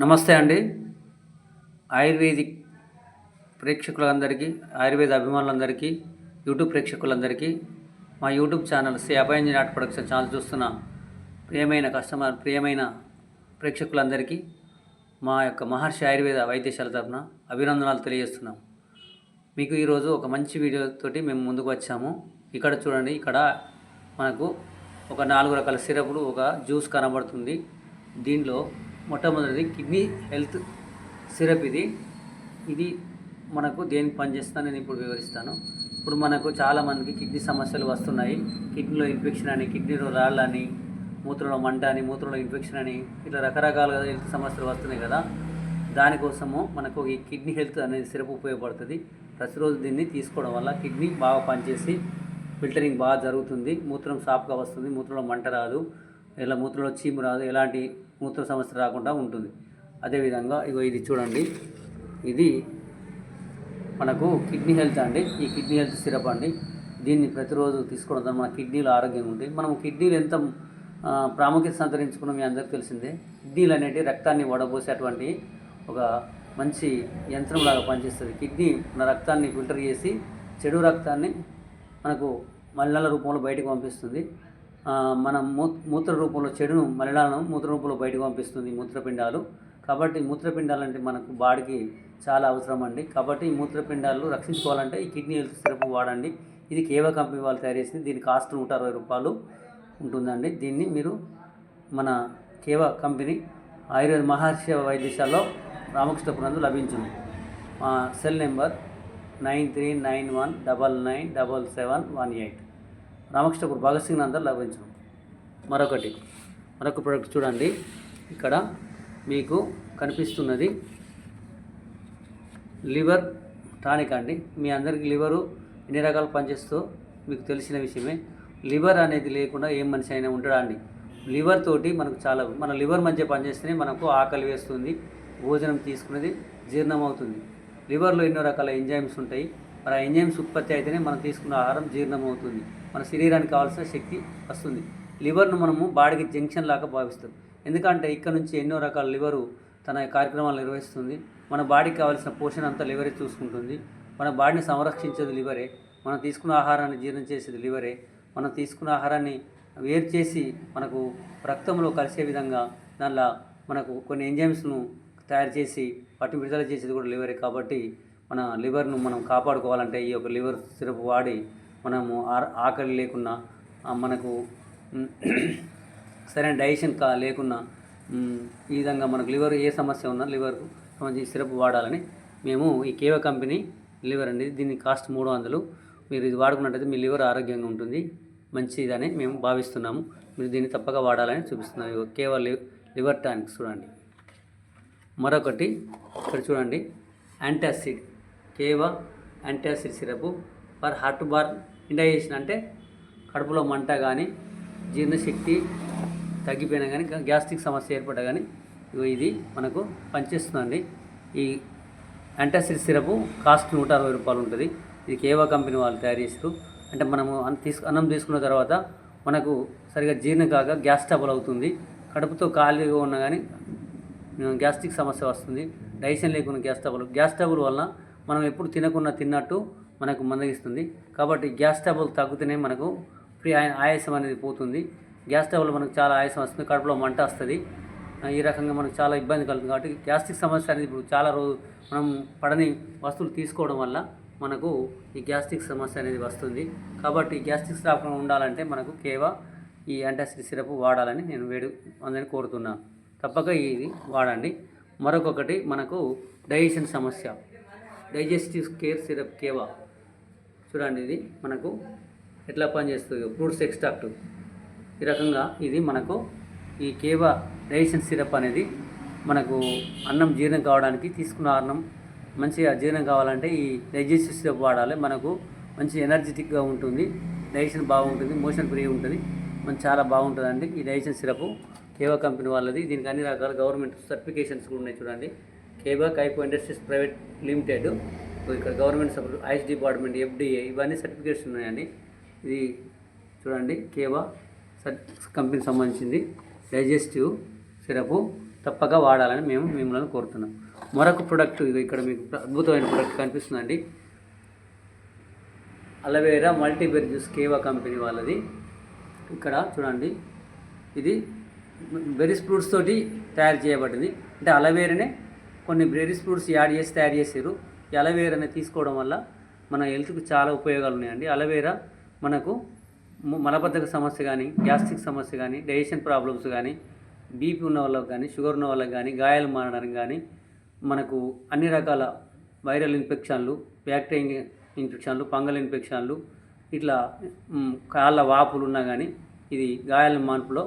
నమస్తే అండి. ఆయుర్వేదిక్ ప్రేక్షకులందరికీ, ఆయుర్వేద అభిమానులందరికీ, యూట్యూబ్ ప్రేక్షకులందరికీ, మా YouTube channel Shri Abhayanjaneya art production channel చూస్తున్న ప్రియమైన ప్రేక్షకులందరికీ మా యొక్క మహర్షి ఆయుర్వేద వైద్యశాల తరపున అభినందనలు తెలియజేస్తున్నాం. మీకు ఈరోజు ఒక మంచి వీడియోతోటి మేము ముందుకు వచ్చాము. ఇక్కడ చూడండి, ఇక్కడ మనకు ఒక 4 రకాల సిరపులు, ఒక జ్యూస్ కనబడుతుంది. దీనిలో మొట్టమొదటిది కిడ్నీ హెల్త్ సిరప్. ఇది మనకు దేనికి పనిచేస్తుందని నేను ఇప్పుడు వివరిస్తాను. ఇప్పుడు మనకు చాలామందికి కిడ్నీ సమస్యలు వస్తున్నాయి. కిడ్నీలో ఇన్ఫెక్షన్ అని, కిడ్నీలో రాళ్ళని, మూత్రంలో మంట అని, మూత్రంలో ఇన్ఫెక్షన్ అని, ఇట్లా రకరకాలుగా హెల్త్ సమస్యలు వస్తున్నాయి కదా. దానికోసము మనకు ఈ కిడ్నీ హెల్త్ అనేది సిరప్ ఉపయోగపడుతుంది. ప్రతిరోజు దీన్ని తీసుకోవడం వల్ల కిడ్నీ బాగా పనిచేసి ఫిల్టరింగ్ బాగా జరుగుతుంది. మూత్రం సాఫ్గా వస్తుంది, మూత్రంలో మంట రాదు, ఇలా మూత్రంలో చీము రాదు, ఎలాంటి మూత్ర సమస్య రాకుండా ఉంటుంది. అదేవిధంగా ఇది చూడండి, ఇది మనకు కిడ్నీ హెల్త్ అండి. ఈ కిడ్నీ హెల్త్ సిరప్ అండి. దీన్ని ప్రతిరోజు తీసుకోవడం ద్వారా మన కిడ్నీలు ఆరోగ్యంగా ఉంటాయి. మనం కిడ్నీలు ఎంత ప్రాముఖ్యత సంతరించుకున్న మీ అందరికీ తెలిసిందే. కిడ్నీలు అనేవి రక్తాన్ని వడబోసేటువంటి ఒక మంచి యంత్రంలాగా పనిచేస్తుంది. కిడ్నీ మన రక్తాన్ని ఫిల్టర్ చేసి చెడు రక్తాన్ని మనకు మలినాల రూపంలో బయటకు పంపిస్తుంది. మన మూత్ర రూపంలో చెడును, మలినాలను మూత్ర రూపంలో బయటకు పంపిస్తుంది మూత్రపిండాలు. కాబట్టి మూత్రపిండాలు అంటే మనకు బాడీకి చాలా అవసరం అండి. కాబట్టి ఈ మూత్రపిండాలు రక్షించుకోవాలంటే ఈ కిడ్నీ హెల్త్ సిరప్ వాడండి. ఇది కేవా కంపెనీ వాళ్ళు తయారు చేసింది. దీని కాస్ట్ 160 రూపాయలు ఉంటుందండి. దీన్ని మీరు మన కేవా కంపెనీ ఆయుర్వేద మహర్షి వైద్యశాలలో రామకృష్ణపురందు లభించును. మా సెల్ నెంబర్ 9391997718. రామకృష్ణపురం భగత్ సింగ్ నందర్ లభించను. మరొక ప్రోడక్ట్ చూడండి, ఇక్కడ మీకు కనిపిస్తున్నది లివర్ టానిక్ అండి. మీ అందరికీ లివరు ఎన్ని రకాలు పనిచేస్తుందో మీకు తెలిసిన విషయమే. లివర్ అనేది లేకుండా ఏం మనిషి అయినా ఉంటాడా అండి? లివర్ తోటి మనకు మన లివర్ మంచిగా పనిచేస్తేనే మనకు ఆకలి వేస్తుంది, భోజనం తీసుకునేది జీర్ణం అవుతుంది. లివర్లో ఎన్నో రకాల ఎంజైమ్స్ ఉంటాయి. మరి ఆ ఎంజైమ్స్ ఉత్పత్తి అయితేనే మనం తీసుకున్న ఆహారం జీర్ణం అవుతుంది, మన శరీరానికి కావాల్సిన శక్తి వస్తుంది. లివర్ను మనము బాడీకి జంక్షన్ లాగా భావిస్తాం. ఎందుకంటే ఇక్కడ నుంచి ఎన్నో రకాల లివరు తన కార్యక్రమాలు నిర్వహిస్తుంది. మన బాడీకి కావాల్సిన పోషణ అంతా లివరే చూసుకుంటుంది. మన బాడీని సంరక్షించేది లివరే. మనం తీసుకున్న ఆహారాన్ని జీర్ణం చేసేది లివరే. మనం తీసుకున్న ఆహారాన్ని వేరు చేసి మనకు రక్తంలో కలిసే విధంగా దానిలో మనకు కొన్ని ఎంజైమ్స్ను తయారు చేసి వాటిని విడుదల చేసేది కూడా లివరే. కాబట్టి మన లివర్ను మనం కాపాడుకోవాలంటే ఈ యొక్క లివర్ సిరప్ వాడి మనము ఆకలి లేకున్నా, మనకు సరైన డైజెషన్ లేకున్నా, ఈ విధంగా మనకు లివర్ ఏ సమస్య ఉన్నా లివర్కు సంబంధించి సిరప్ వాడాలని మేము ఈ కేవా కంపెనీ లివర్ అండి. దీని కాస్ట్ 300. మీరు ఇది వాడుకున్నట్టయితే మీ లివర్ ఆరోగ్యంగా ఉంటుంది, మంచిదని మేము భావిస్తున్నాము. మీరు దీన్ని తప్పక వాడాలని చూపిస్తున్నాము. కేవా లివర్ టానిక్ చూడండి. మరొకటి ఇక్కడ చూడండి, antacid. Keva antacid syrup for heartburn indigestion, అంటే కడుపులో మంట కానీ, జీర్ణశక్తి తగ్గిపోయినా కానీ, గ్యాస్ట్రిక్ సమస్య ఏర్పడ్డా కానీ ఇది మనకు పనిచేస్తుందండి. ఈ యాంటాసిడ్ సిరప్ కాస్ట్ 160 రూపాయలు ఉంటుంది. ఇది కేవా కంపెనీ వాళ్ళు తయారు చేస్తారు. అంటే మనము అన్నం తీసుకున్న తర్వాత మనకు సరిగా జీర్ణం కాక గ్యాస్ ట్రబుల్ అవుతుంది. కడుపుతో ఖాళీగా ఉన్నా కానీ గ్యాస్ట్రిక్ సమస్య వస్తుంది. డైజెషన్ లేకుండా గ్యాస్ ట్రబుల్ వలన మనం ఎప్పుడు తిన్నట్టు మనకు మందగిస్తుంది. కాబట్టి గ్యాస్ ట్రబుల్ తగ్గితేనే మనకు ఫ్రీ ఆయాసం అనేది పోతుంది. గ్యాస్ ట్రబుల్ మనకు చాలా ఆయాసం వస్తుంది, కడుపులో మంట వస్తుంది. ఈ రకంగా మనకు చాలా ఇబ్బంది కలుగుతుంది. కాబట్టి గ్యాస్ట్రిక్ సమస్య అనేది ఇప్పుడు చాలా రోజు మనం పడని వస్తువులు తీసుకోవడం వల్ల మనకు ఈ గ్యాస్ట్రిక్ సమస్య అనేది వస్తుంది. కాబట్టి గ్యాస్ట్రిక్ రాకుండా ఉండాలంటే మనకు కేవా ఈ యాంటాసిడ్ సిరప్ వాడాలని నేను అందరినీ కోరుతున్నాను. తప్పక ఇది వాడండి. మరొకటి మనకు డైజెషన్ సమస్య, డైజెస్టివ్ కేర్ సిరప్ కేవా చూడండి. ఇది మనకు ఎట్లా పనిచేస్తుంది, ఫ్రూట్స్ ఎక్స్ట్రాక్ట్. ఈ రకంగా ఇది మనకు ఈ కేవా డైజెషన్ సిరప్ అనేది మనకు అన్నం జీర్ణం కావడానికి, తీసుకున్న అన్నం మంచిగా జీర్ణం కావాలంటే ఈ డైజెస్టివ్ సిరప్ వాడాలి. మనకు మంచి ఎనర్జెటిక్గా ఉంటుంది, డైజెషన్ బాగుంటుంది, మోషన్ ఫ్రీ ఉంటుంది, చాలా బాగుంటుందండి ఈ డైజెషన్ సిరప్. కేవా కంపెనీ వాళ్ళది. దీనికి అన్ని రకాల గవర్నమెంట్ సర్టిఫికేషన్స్ కూడా ఉన్నాయి చూడండి. కేవా కైపో ఇండస్ట్రీస్ ప్రైవేట్ లిమిటెడ్, ఇక్కడ government support, ice department, FDA ఇవన్నీ సర్టిఫికేట్స్ ఉన్నాయండి. ఇది చూడండి, కేవా కంపెనీకి సంబంధించింది డైజెస్టివ్ సిరపు తప్పక వాడాలని మేము మిమ్మల్ని కోరుతున్నాం. మరొక ప్రొడక్ట్ ఇది ఇక్కడ మీకు అద్భుతమైన ప్రొడక్ట్ కనిపిస్తుందండి. అలోవెరా మల్టీబెర్రీ జ్యూస్ కేవా కంపెనీ వాళ్ళది. ఇక్కడ చూడండి, ఇది బెర్రీస్ ఫ్రూట్స్ తోటి తయారు చేయబడింది. అంటే అలోవెరానే కొన్ని బెర్రీస్ ఫ్రూట్స్ యాడ్ చేసి తయారు చేసారు. ఈ అలోవెరాని తీసుకోవడం వల్ల మన హెల్త్కి చాలా ఉపయోగాలు ఉన్నాయండి. అలోవెరా మనకు మలబద్ధక సమస్య కానీ, గ్యాస్ట్రిక్ సమస్య కానీ, డైజెషన్ ప్రాబ్లమ్స్ కానీ, బీపీ ఉన్న వాళ్ళకి కానీ, షుగర్ ఉన్న వాళ్ళకి కానీ, గాయాలు మారడానికి కానీ, మనకు అన్ని రకాల వైరల్ ఇన్ఫెక్షన్లు, బ్యాక్టీరియా ఇన్ఫెక్షన్లు, ఫంగల్ ఇన్ఫెక్షన్లు, ఇట్లా కాళ్ళ వాపులు ఉన్నా కానీ ఇది గాయాల మాన్పులో,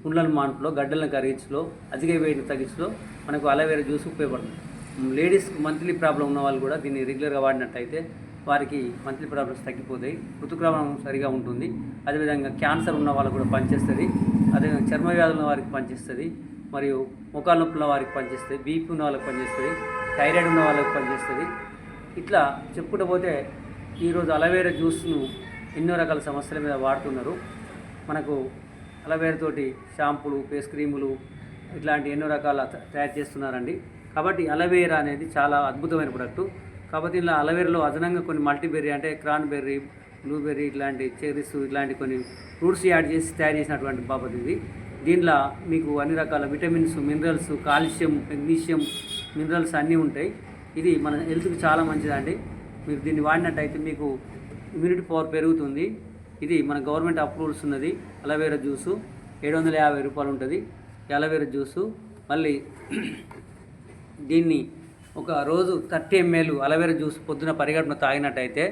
పుండ్ల మాన్పులో, గడ్డలను కరిగించులో, అధిక వెయిట్ని తగ్గించులో మనకు అలోవెరా జ్యూస్ ఉపయోగపడుతుంది. లేడీస్కి మంత్లీ ప్రాబ్లం ఉన్న వాళ్ళు కూడా దీన్ని రెగ్యులర్గా వాడినట్టయితే వారికి మంత్లీ ప్రాబ్లమ్స్ తగ్గిపోతాయి, ఋతుక్రమం సరిగా ఉంటుంది. అదేవిధంగా క్యాన్సర్ ఉన్న వాళ్ళకు కూడా పనిచేస్తుంది. అదేవిధంగా చర్మ వ్యాధులు ఉన్న వారికి పనిచేస్తుంది, మరియు మోకాళ్ళ నొప్పుల వారికి పనిచేస్తుంది, బీపీ ఉన్న వాళ్ళకి పనిచేస్తుంది, థైరాయిడ్ ఉన్న వాళ్ళకి పనిచేస్తుంది. ఇట్లా చెప్పుకుంటూ పోతే ఈరోజు అలోవెరా జ్యూస్ను ఎన్నో రకాల సమస్యల మీద వాడుతున్నారు. మనకు అలోవెరా తోటి షాంపూలు, ఫేస్ క్రీములు ఇట్లాంటి ఎన్నో రకాల తయారు చేస్తున్నారండి. కాబట్టి అలోవెరా అనేది చాలా అద్భుతమైన ప్రొడక్టు. కాబట్టి ఇలా అలోవెరాలో అదనంగా కొన్ని మల్టీబెర్రీ అంటే క్రాన్బెర్రీ, బ్లూబెర్రీ ఇట్లాంటి చెర్రీస్ ఇట్లాంటి కొన్ని ఫ్రూట్స్ యాడ్ చేసి తయారు చేసినటువంటి బాబత్ ఇది. దీంట్లో మీకు అన్ని రకాల vitamins, minerals, calcium, magnesium minerals అన్నీ ఉంటాయి. ఇది మన హెల్త్కి చాలా మంచిదండి. మీరు దీన్ని వాడినట్టయితే మీకు ఇమ్యూనిటీ పవర్ పెరుగుతుంది. ఇది మన గవర్నమెంట్ అప్రూవల్స్ ఉన్నది. అలోవెరా జ్యూసు 750 రూపాయలు ఉంటుంది ఈ అలోవెరా జ్యూసు. మళ్ళీ దీన్ని ఒక రోజు 30 ml అలోవెరా జ్యూస్ పొద్దున పరిగడుపున తాగినట్టయితే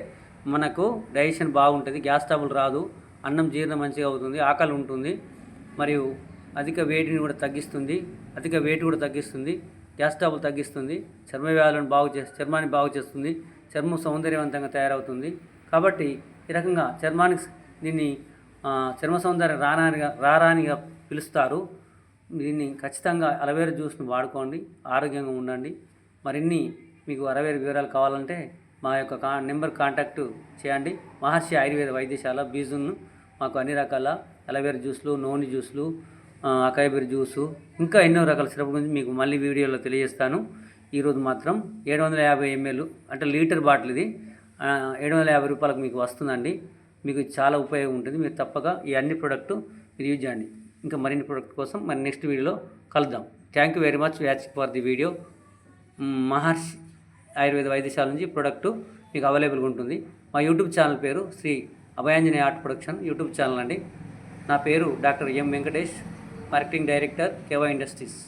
మనకు డైజెషన్ బాగుంటుంది, గ్యాస్ ట్రబుల్ రాదు, అన్నం జీర్ణం మంచిగా అవుతుంది, ఆకలి ఉంటుంది, మరియు అధిక వేడిని కూడా తగ్గిస్తుంది, అధిక వెయిట్ కూడా తగ్గిస్తుంది, గ్యాస్ ట్రబుల్ తగ్గిస్తుంది, చర్మ వ్యాధులను చర్మాన్ని బాగు చేస్తుంది, చర్మం సౌందర్యవంతంగా తయారవుతుంది. కాబట్టి ఈ రకంగా చర్మానికి దీన్ని చర్మ సౌందర్యం రారానిగా పిలుస్తారు. దీన్ని ఖచ్చితంగా అలోవెరా జ్యూస్ను వాడుకోండి, ఆరోగ్యంగా ఉండండి. మరిన్ని మీకు అలోవెరా వివరాలు కావాలంటే మా యొక్క నెంబర్ కాంటాక్ట్ చేయండి. మహర్షి ఆయుర్వేద వైద్యశాల బీజును మాకు అన్ని రకాల అలోవెరా జ్యూస్లు, నూనె జ్యూస్లు, అకాయబెర్రీ జ్యూసు, ఇంకా ఎన్నో రకాల సిరప్ గురించి మీకు మళ్ళీ వీడియోలో తెలియజేస్తాను. ఈరోజు మాత్రం 750 ml అంటే లీటర్ బాటిల్ ఇది 750 రూపాయలకు మీకు వస్తుందండి. మీకు చాలా ఉపయోగం ఉంటుంది. మీరు తప్పక ఈ అన్ని ప్రోడక్ట్ మీరు యూజ్ చేయండి. ఇంకా మరిన్ని ప్రోడక్ట్ కోసం మరి నెక్స్ట్ వీడియోలో కలుద్దాం. Thank you very much watching for the video. Maharshi Ayurveda Vaidyashala నుంచి ప్రోడక్ట్ మీకు అవైలబుల్గా ఉంటుంది. మా యూట్యూబ్ ఛానల్ పేరు Sri Abhayanjaneya art production YouTube channel అండి. నా పేరు doctor M Venkatesh, marketing director Keva industries.